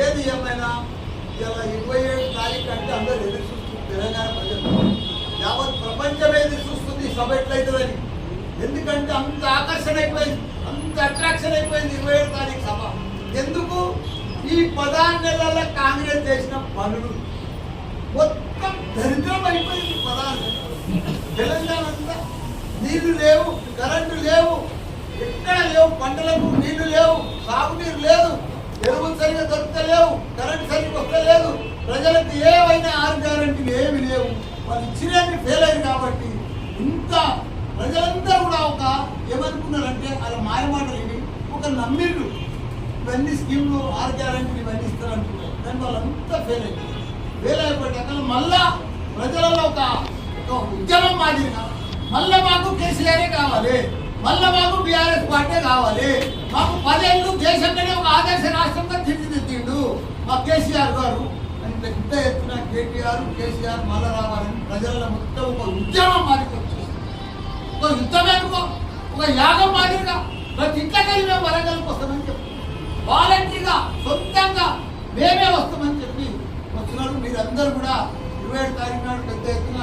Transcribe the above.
ఏది ఏమైనా ఇలా 27 తారీఖు అంటే అందరూ ఎదురు చూస్తుంది. తెలంగాణ ప్రజలు యావత్ ప్రపంచమే ఎదురు చూస్తుంది సభ ఎట్లయితుందని. ఎందుకంటే అంత ఆకర్షణ అయిపోయింది, అంత అట్రాక్షన్ అయిపోయింది 27 తారీఖు సభ. ఎందుకు? ఈ 14 నెలల కాంగ్రెస్ చేసిన పనులు మొత్తం దరిద్రం అయిపోయింది. 14 నెలలు తెలంగాణ అంతా నీళ్లు లేవు, కరెంటు లేవు, ఎక్కడ లేవు, పంటలకు నీళ్లు లేవు, సాగునీరు లేదు, ఎరువులు సరిగా దొరకలేవు, కరెంటు సరిగ్గా వస్తలేదు, ప్రజలకు ఏవైనా 6 గ్యారెంటీలు ఏమి లేవు. వాళ్ళు ఇచ్చినవి ఫెయిల్ అయ్యారు. కాబట్టి ఇంత ప్రజలంతా కూడా ఒక ఏమనుకున్నారంటే అలా మాయమాటలు ఇవి ఒక నమ్మిళ్ళు ఇవన్నీ స్కీమ్లు 6 గ్యారెంటీలు ఇవన్నీ ఇస్తారనుకున్నారు. కానీ వాళ్ళంతా ఫెయిల్ అయ్యారు. ఫెయిల్ అయిపోయాక మళ్ళా ప్రజలలో ఒక ఉద్యమం మాదిరిగా మళ్ళా మాకు కేసీఆరే కావాలి, మళ్ళా మాకు బీఆర్ఎస్ పార్టీ కావాలి, మాకు 10 ఏళ్ళు దేశంలోనే ఒక ఆదర్శ రాష్ట్రంగా తీర్చిదిద్దిండు మా కేసీఆర్ గారు అని పెద్ద ఎత్తున కేసీఆర్ మళ్ళా రావాలని ప్రజల మొత్తం ఒక ఉద్యమం మాదిరిగా వచ్చేసింది. ఒక యుద్ధమే అనుకో, ఒక యాగం మాదిరిగా ప్రతి ఇంట్లోకి మేము వరంగల్కి వస్తామని చెప్పి వాలంటీర్గా సొంతంగా మేమే వస్తామని చెప్పి వచ్చినారు. మీరందరూ కూడా 27 తారీఖు నాడు పెద్ద ఎత్తున